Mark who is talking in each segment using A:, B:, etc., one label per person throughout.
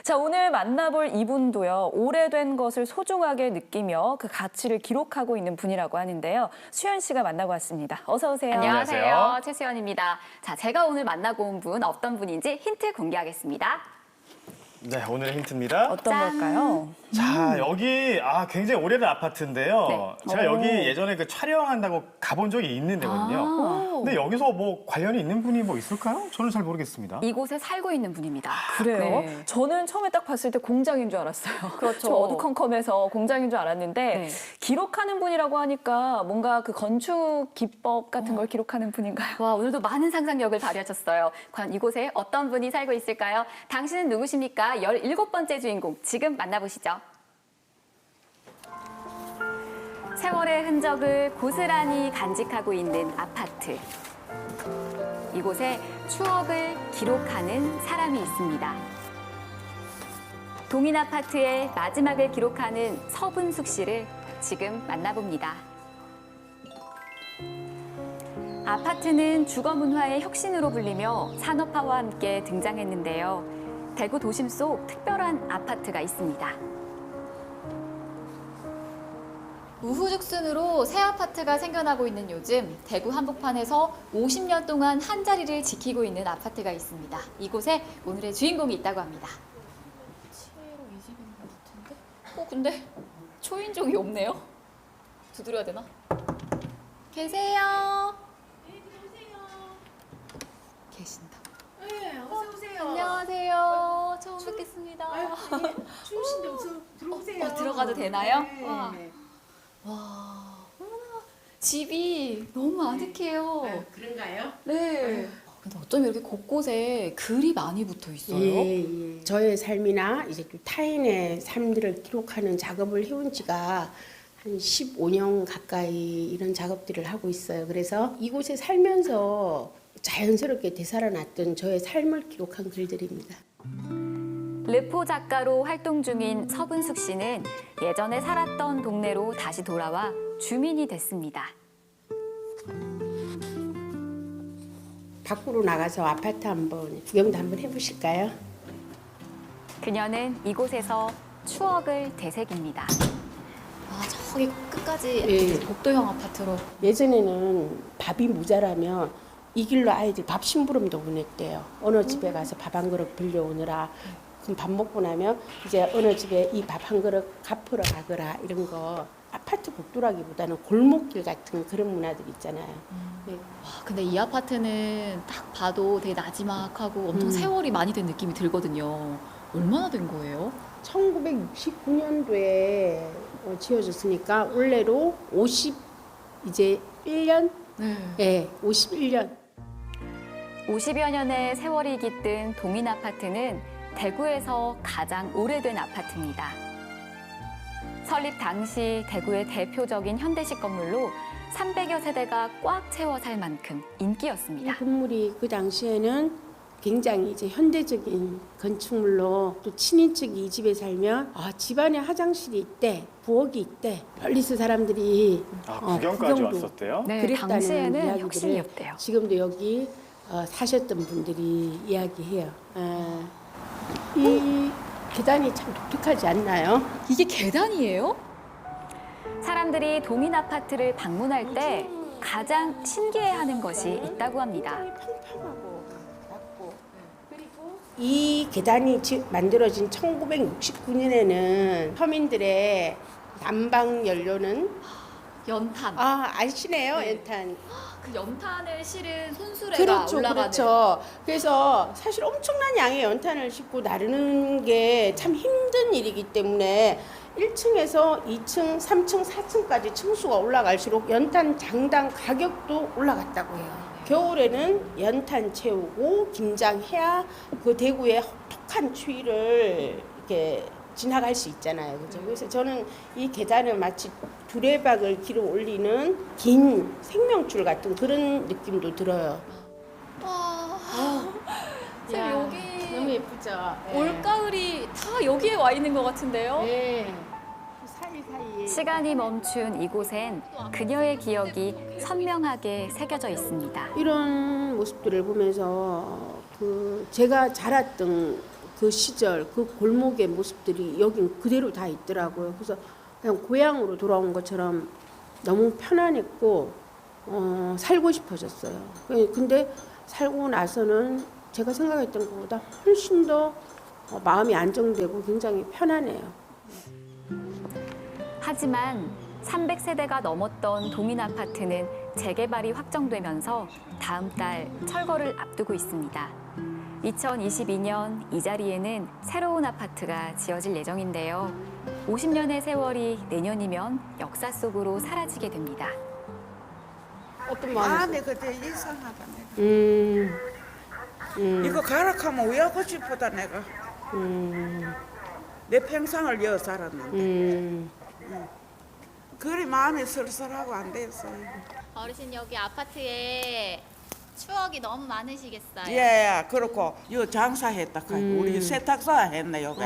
A: 자, 오늘 만나볼 이분도요. 오래된 것을 소중하게 느끼며 그 가치를 기록하고 있는 분이라고 하는데요. 수연 씨가 만나고 왔습니다. 어서 오세요.
B: 안녕하세요. 최수연입니다. 자, 제가 오늘 만나고 온 분 어떤 분인지 힌트 공개하겠습니다.
C: 네, 오늘의 힌트입니다.
A: 어떤
B: 짠.
A: 걸까요?
C: 자, 여기 굉장히 오래된 아파트인데요.
B: 네.
C: 제가
A: 오.
C: 여기 예전에 그 촬영한다고 가본 적이 있는 데거든요. 근데 여기서 뭐 관련이 있는 분이 뭐 있을까요? 저는 잘 모르겠습니다.
B: 이곳에 살고 있는 분입니다.
A: 그래요?
B: 네.
A: 저는 처음에 딱 봤을 때 공장인 줄 알았어요.
B: 그렇죠.
A: 좀 어두컴컴해서 공장인 줄 알았는데
B: 네.
A: 기록하는 분이라고 하니까 뭔가 그 건축 기법 같은 걸 기록하는 분인가요?
B: 와, 오늘도 많은 상상력을 발휘하셨어요. 과연 이곳에 어떤 분이 살고 있을까요? 당신은 누구십니까? 17번째 주인공, 지금 만나보시죠. 세월의 흔적을 고스란히 간직하고 있는 아파트. 이곳에 추억을 기록하는 사람이 있습니다. 동인 아파트의 마지막을 기록하는 서분숙 씨를 지금 만나봅니다. 아파트는 주거 문화의 혁신으로 불리며 산업화와 함께 등장했는데요. 대구 도심 속 특별한 아파트가 있습니다. 우후죽순으로 새 아파트가 생겨나고 있는 요즘 대구 한복판에서 50년 동안 한 자리를 지키고 있는 아파트가 있습니다. 이곳에 오늘의 주인공이 있다고 합니다. 7호 이 집인 것 같은데? 근데 초인종이 없네요. 두드려야 되나? 계세요?
D: 네, 들어오세요.
B: 계신다.
D: 네, 어서 오세요.
B: 안녕하세요. 처음 뵙겠습니다.
D: 아유, 아니, 추우신데 어서 들어오세요.
B: 들어가도 되나요?
D: 네.
B: 와. 와, 어머나, 집이 너무 아늑해요.
D: 아유, 그런가요?
B: 네. 근데 어쩜 이렇게 곳곳에 글이 많이 붙어 있어요?
D: 예. 저의 삶이나 이제 또 타인의 삶들을 기록하는 작업을 해온 지가 한 15년 가까이 이런 작업들을 하고 있어요. 그래서 이곳에 살면서 자연스럽게 되살아났던 저의 삶을 기록한 글들입니다.
B: 르포 작가로 활동 중인 서분숙 씨는 예전에 살았던 동네로 다시 돌아와 주민이 됐습니다.
D: 밖으로 나가서 아파트 한번 구경도 한번 해보실까요?
B: 그녀는 이곳에서 추억을 되새깁니다. 아, 저기 끝까지
D: 예.
B: 복도형 아파트로.
D: 예전에는 밥이 모자라면 이 길로 아이들 밥 심부름도 보냈대요. 어느 집에 가서 밥 한 그릇 빌려오느라. 그럼 밥 먹고 나면 이제 어느 집에 이 밥 한 그릇 갚으러 가거라 이런 거. 아파트 복도라기보다는 골목길 같은 그런 문화들 있잖아요. 네.
E: 와, 근데 이 아파트는 딱 봐도 되게 나지막하고 엄청 세월이 많이 된 느낌이 들거든요. 얼마나 된 거예요?
D: 1969년도에 지어졌으니까 올해로 51년? 네, 51년.
B: 50여 년의 세월이 깃든 동인 아파트는 대구에서 가장 오래된 아파트입니다. 설립 당시 대구의 대표적인 현대식 건물로 300여 세대가 꽉 채워 살 만큼
D: 이
B: 인기였습니다.
D: 건물이 그 당시에는 굉장히 이제 현대적인 건축물로 또 친인척이 이 집에 살면 집안에 화장실이 있대, 부엌이 있대. 멀리서 사람들이
C: 구경까지
D: 구경도
C: 왔었대요?
B: 네,
D: 그랬다는
B: 당시에는
D: 이야기들을
B: 혁신이었대요.
D: 지금도 여기 사셨던 분들이 이야기해요. 이 계단이 참 독특하지 않나요?
E: 이게 계단이에요?
B: 사람들이 동인 아파트를 방문할 때 가장 신기해하는 것이 있다고 합니다.
D: 평평하고 낮고 그리고 이 계단이 만들어진 1969년에는 서민들의 난방 연료는
E: 연탄.
D: 아시네요,
E: 네.
D: 연탄.
E: 그 연탄을 실은 손수레가
D: 그렇죠,
E: 올라가는.
D: 그렇죠. 그래서 사실 엄청난 양의 연탄을 싣고 나르는 게 참 힘든 일이기 때문에 1층에서 2층, 3층, 4층까지 층수가 올라갈수록 연탄 장당 가격도 올라갔다고 해요. 겨울에는 연탄 채우고 김장해야 그 대구의 혹독한 추위를 이렇게 지나갈 수 있잖아요. 그죠? 그래서 저는 이 계단을 마치 두레박을 길어 올리는 긴 생명줄 같은 그런 느낌도 들어요.
E: 선생님, 여기
D: 너무 예쁘죠?
E: 올가을이 다 여기에 와 있는 것 같은데요?
D: 네. 사이사이에
B: 시간이 멈춘 이곳엔 그녀의 기억이 선명하게 새겨져 있습니다.
D: 이런 모습들을 보면서 제가 자랐던 그 시절 그 골목의 모습들이 여긴 그대로 다 있더라고요. 그래서 그냥 고향으로 돌아온 것처럼 너무 편안했고 살고 싶어졌어요. 근데 살고 나서는 제가 생각했던 것보다 훨씬 더 마음이 안정되고 굉장히 편안해요.
A: 하지만 300세대가 넘었던 동인 아파트는 재개발이 확정되면서 다음 달 철거를 앞두고 있습니다. 2022년 이 자리에는 새로운 아파트가 지어질 예정인데요. 50년의 세월이 내년이면 역사 속으로 사라지게 됩니다.
D: 어떤
F: 마음이 그때 이상하다 내가. 이거 가락하면 왜 하고 싶었다 내가. 내 평생을 여어 살았는데. 그리 마음이 쓸쓸하고 안 됐어요.
G: 어르신 여기 아파트에 추억이 너무 많으시겠어요?
F: 예, 그렇고 요 장사했다. 우리 세탁소 했네 요게.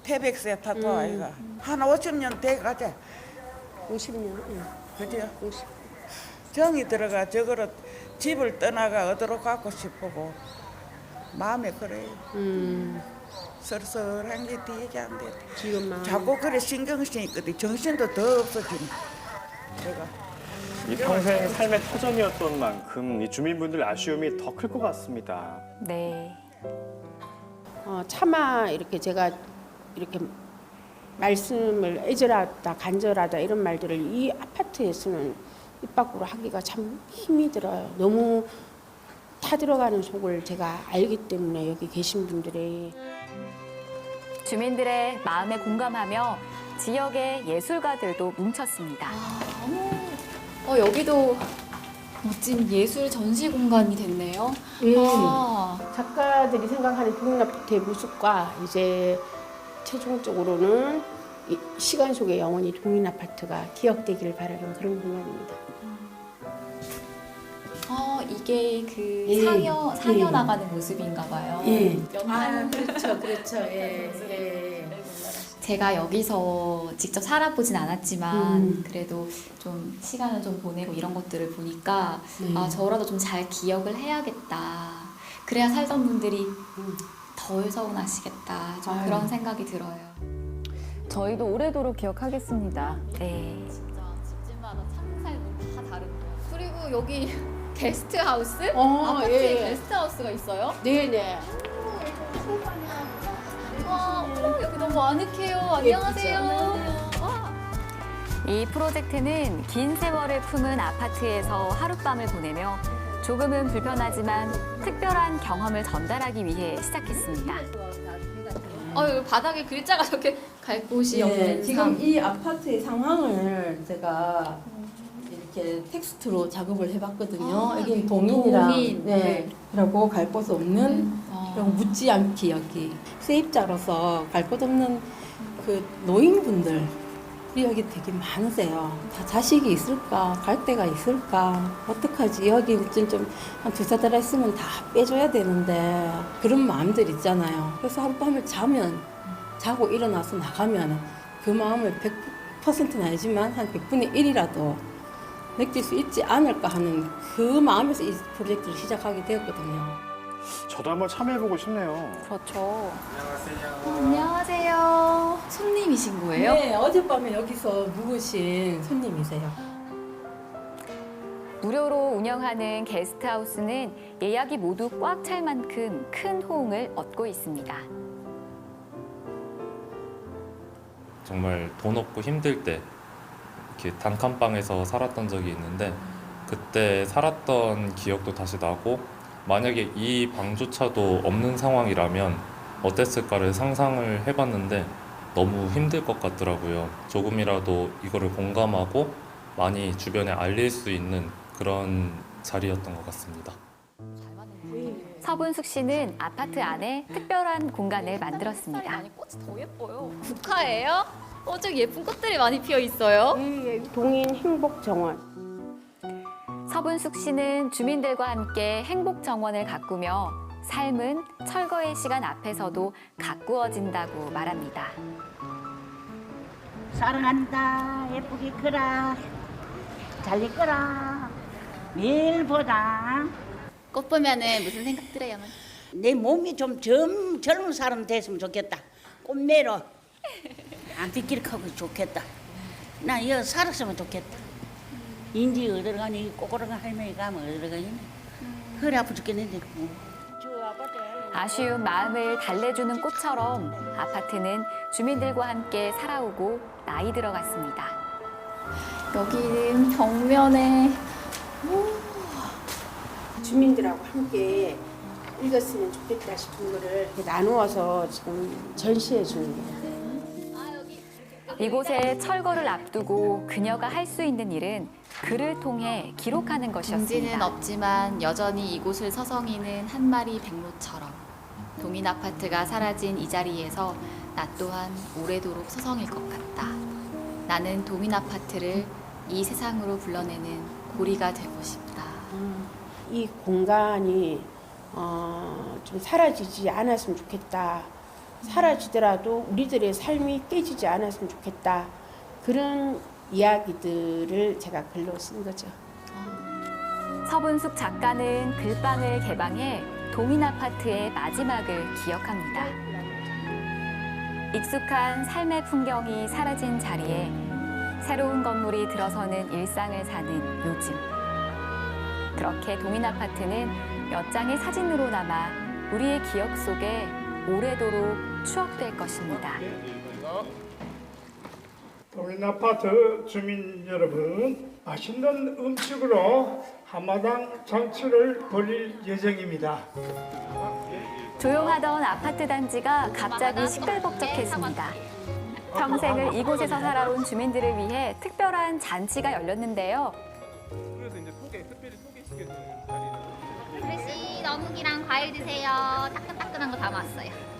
F: 태백 세탁소 이거 한 50년 돼가지.
D: 50년.
F: 그죠? 정이 들어가 저거를 집을 떠나가 어디로 가고 싶고 마음에 그래요. 쓸쓸한 게 되게 안 돼.
D: 지금 마음.
F: 자꾸 그래 신경 쓰니까 정신도 더 없어지네. 내가.
C: 이 평생 삶의 터전이었던 만큼 이 주민분들 아쉬움이 더 클 것 같습니다.
A: 네.
D: 차마 이렇게 제가 이렇게 말씀을 애절하다 간절하다 이런 말들을 이 아파트에서는 입 밖으로 하기가 참 힘이 들어요. 너무 타들어가는 속을 제가 알기 때문에 여기 계신 분들이.
A: 주민들의 마음에 공감하며 지역의 예술가들도 뭉쳤습니다.
B: 여기도 멋진 예술 전시 공간이 됐네요.
D: 작가들이 생각하는 동인 아파트의 모습과 이제 최종적으로는 이 시간 속에 영원히 동인 아파트가 기억되기를 바라는 그런 공간입니다.
B: 이게 그
D: 예.
B: 상여
D: 예.
B: 나가는 모습인가 봐요.
D: 그렇죠.
B: 제가 여기서 직접 살아보진 않았지만 그래도 좀 시간을 좀 보내고 이런 것들을 보니까 저라도 좀 잘 기억을 해야겠다. 그래야 살던 분들이 덜 서운하시겠다. 좀 그런 생각이 들어요.
A: 저희도 오래도록 기억하겠습니다. 네.
B: 진짜 집집마다 참 살고 다 다르고. 그리고 여기 게스트하우스?
D: 어,
B: 아파트에
D: 예.
B: 게스트하우스가 있어요?
D: 네네.
B: 와, 여기 너무 아늑해요. 안녕하세요. 와.
A: 이 프로젝트는 긴 세월을 품은 아파트에서 하룻밤을 보내며 조금은 불편하지만 특별한 경험을 전달하기 위해 시작했습니다.
B: 여기 바닥에 글자가 저렇게 갈 곳이 없는
H: 지금 이 아파트의 상황을 제가 이렇게 텍스트로 작업을 해봤거든요. 여기 동인이랑
B: 동인.
H: 라고 갈 곳 없는 그리고 묻지 않기 여기 세입자로서 갈 곳 없는 그 노인분들이 여기 되게 많으세요. 다 자식이 있을까? 갈 데가 있을까? 어떡하지? 여기 좀 한 두세 달 했으면 다 빼줘야 되는데 그런 마음들 있잖아요. 그래서 하룻밤을 자고 일어나서 나가면 그 마음을 100%는 아니지만 한 100분의 1이라도 느낄 수 있지 않을까 하는 그 마음에서 이 프로젝트를 시작하게 되었거든요.
C: 저도 한번 참여해보고 싶네요.
A: 그렇죠.
B: 안녕하세요. 손님이신 거예요?
H: 네, 어젯밤에 여기서 묵으신 손님이세요.
A: 무료로 운영하는 게스트하우스는 예약이 모두 꽉 찰 만큼 큰 호응을 얻고 있습니다.
I: 정말 돈 없고 힘들 때 이렇게 단칸방에서 살았던 적이 있는데 그때 살았던 기억도 다시 나고 만약에 이 방조차도 없는 상황이라면 어땠을까를 상상을 해봤는데 너무 힘들 것 같더라고요. 조금이라도 이거를 공감하고 많이 주변에 알릴 수 있는 그런 자리였던 것 같습니다.
A: 서분숙 씨는 아파트 안에 특별한 공간을 만들었습니다.
B: 아니, 꽃이 더 예뻐요. 국화예요? 저기 예쁜 꽃들이 많이 피어 있어요.
D: 동인 행복정원.
A: 서분숙 씨는 주민들과 함께 행복 정원을 가꾸며 삶은 철거의 시간 앞에서도 가꾸어진다고 말합니다.
J: 사랑한다. 예쁘게 크라. 잘 있거라. 매일 보자.
G: 꽃 보면은 무슨 생각 들어요?
J: 내 몸이 좀 젊은 사람 됐으면 좋겠다. 꽃매로 안 삐끼릭하고 좋겠다. 나 여기 살았으면 좋겠다. 인지 어디로 가니 꼬꼬랑 할머니 가면 어디로 가니 허리 아파 죽겠는데.
A: 아쉬운 마음을 달래주는 꽃처럼 아파트는 주민들과 함께 살아오고 나이 들어갔습니다.
B: 여기는 벽면에
D: 주민들하고 함께 읽었으면 좋겠다 싶은 거를 이렇게 나누어서 지금 전시해 주는 거예요.
A: 이곳에 철거를 앞두고 그녀가 할 수 있는 일은 글을 통해 기록하는
B: 둥지는
A: 것이었습니다.
B: 없지만 여전히 이곳을 서성이는 한 마리 백로처럼 동인 아파트가 사라진 이 자리에서 나 또한 오래도록 서성일 것 같다. 나는 동인 아파트를 이 세상으로 불러내는 고리가 되고 싶다.
D: 이 공간이 좀 사라지지 않았으면 좋겠다. 사라지더라도 우리들의 삶이 깨지지 않았으면 좋겠다. 그런 이야기들을 제가 글로 쓴 거죠.
A: 서분숙 작가는 글방을 개방해 동인 아파트의 마지막을 기억합니다. 익숙한 삶의 풍경이 사라진 자리에 새로운 건물이 들어서는 일상을 사는 요즘. 그렇게 동인 아파트는 몇 장의 사진으로 남아 우리의 기억 속에 오래도록 추억될 것입니다.
K: 동인 아파트 주민 여러분, 맛있는 음식으로 한마당 잔치를 벌일 예정입니다.
A: 조용하던 아파트 단지가 갑자기 시끌벅적했습니다. 평생을 이곳에서 살아온 주민들을 위해 특별한 잔치가 열렸는데요.
C: 그래서 이제 특별히 소개시켜주는 자리는
G: 어르신 어묵이랑 과일 드세요. 따끈따끈한 거 담았어요.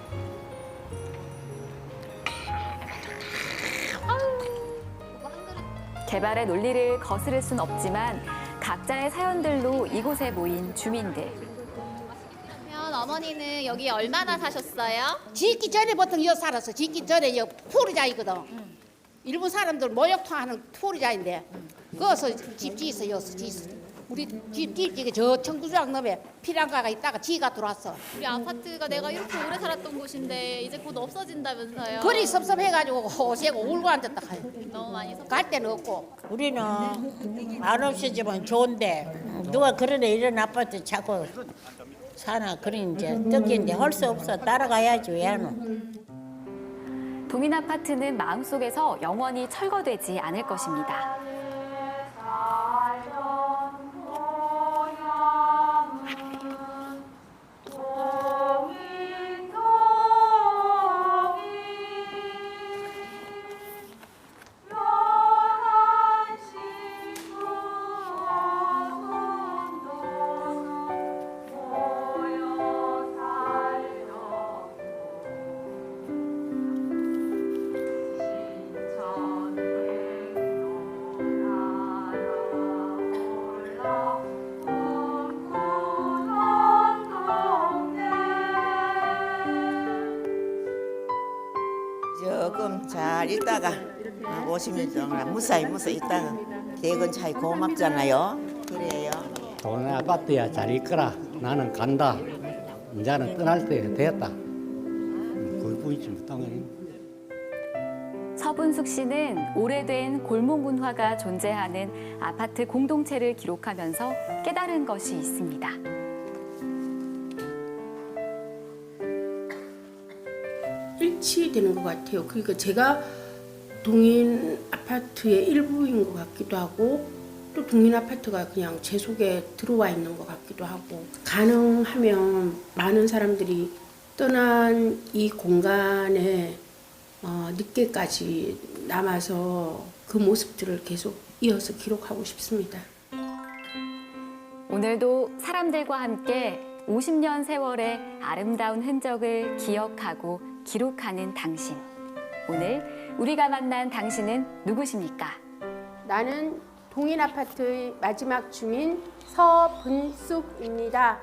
A: 개발의 논리를 거스를 순 없지만 각자의 사연들로 이곳에 모인 주민들.
G: 그러면 어머니는 여기 얼마나 사셨어요?
L: 짓기 전에 보통 여기 살았어. 짓기 전에 여기 토리자이거든. 일본 사람들 모욕탕하는 토리자인데 거기서 집 지었어. 여기서 지었어. 우리 집 지기 저 청구장 넘에 피랑가가 있다가 지가 들어왔어.
G: 우리 아파트가 내가 이렇게 오래 살았던 곳인데 이제 곧 없어진다면서요?
L: 그리 섭섭해가지고 호시고 울고 앉았다.
G: 너무 많이 섭.
L: 갈 데는 없고.
J: 우리는 안 없어지면 좋은데 누가 그러네 이런 아파트 자꾸 사나 그런 이제 떡인데 할 수 없어. 따라가야지 왜 안 와.
A: 동인 아파트는 마음속에서 영원히 철거되지 않을 것입니다.
M: 조금 잘 있다가 50년 동안 무사히 있다가 대건 차이 고맙잖아요. 그래요.
N: 동네 아파트야 잘 있거라. 나는 간다. 이제는 떠날 때 됐다. 그뿐이지 못하겠네.
A: 서분숙 씨는 오래된 골목 문화가 존재하는 아파트 공동체를 기록하면서 깨달은 것이 있습니다.
D: 일치되는 것 같아요. 그러니까 제가 동인 아파트의 일부인 것 같기도 하고 또 동인 아파트가 그냥 제 속에 들어와 있는 것 같기도 하고 가능하면 많은 사람들이 떠난 이 공간에 늦게까지 남아서 그 모습들을 계속 이어서 기록하고 싶습니다.
A: 오늘도 사람들과 함께 50년 세월의 아름다운 흔적을 기억하고 기록하는 당신. 오늘 우리가 만난 당신은 누구십니까?
D: 나는 동인 아파트의 마지막 주민 서분숙입니다.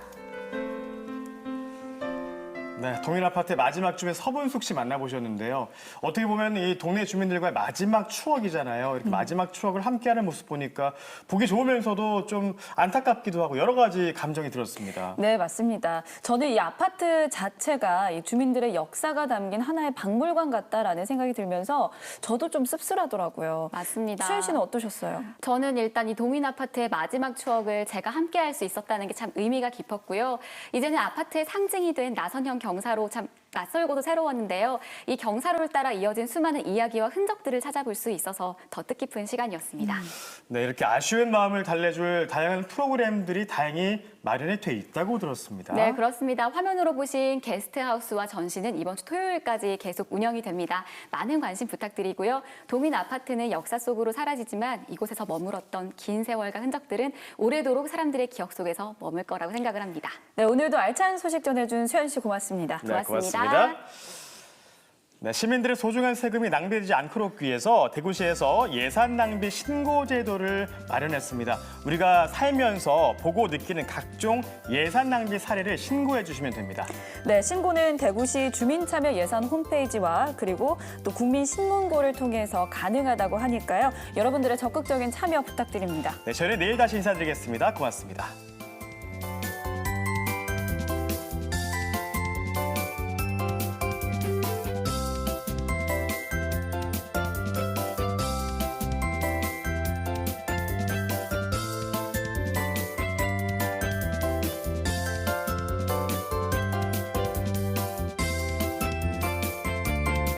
C: 네, 동인아파트의 마지막 주민 서분숙 씨 만나보셨는데요. 어떻게 보면 이 동네 주민들과의 마지막 추억이잖아요. 이렇게 마지막 추억을 함께하는 모습 보니까 보기 좋으면서도 좀 안타깝기도 하고 여러 가지 감정이 들었습니다.
O: 네, 맞습니다. 저는 이 아파트 자체가 이 주민들의 역사가 담긴 하나의 박물관 같다라는 생각이 들면서 저도 좀 씁쓸하더라고요.
A: 맞습니다.
O: 수현 씨는 어떠셨어요?
A: 저는 일단 이 동인 아파트의 마지막 추억을 제가 함께 할 수 있었다는 게 참 의미가 깊었고요. 이제는 아파트의 상징이 된 나선형 경사로 참 낯설고도 새로웠는데요. 이 경사로를 따라 이어진 수많은 이야기와 흔적들을 찾아볼 수 있어서 더 뜻깊은 시간이었습니다.
C: 네, 이렇게 아쉬운 마음을 달래줄 다양한 프로그램들이 다행히 마련이 돼 있다고 들었습니다.
A: 네, 그렇습니다. 화면으로 보신 게스트하우스와 전시는 이번 주 토요일까지 계속 운영이 됩니다. 많은 관심 부탁드리고요. 동인 아파트는 역사 속으로 사라지지만 이곳에서 머물렀던 긴 세월과 흔적들은 오래도록 사람들의 기억 속에서 머물 거라고 생각을 합니다.
O: 네, 오늘도 알찬 소식 전해준 수현 씨 고맙습니다.
C: 네, 고맙습니다. 네, 시민들의 소중한 세금이 낭비되지 않도록 위해서 대구시에서 예산 낭비 신고 제도를 마련했습니다. 우리가 살면서 보고 느끼는 각종 예산 낭비 사례를 신고해 주시면 됩니다.
O: 네, 신고는 대구시 주민참여 예산 홈페이지와 그리고 또 국민신문고를 통해서 가능하다고 하니까요. 여러분들의 적극적인 참여 부탁드립니다.
C: 네, 저희는 내일 다시 인사드리겠습니다. 고맙습니다.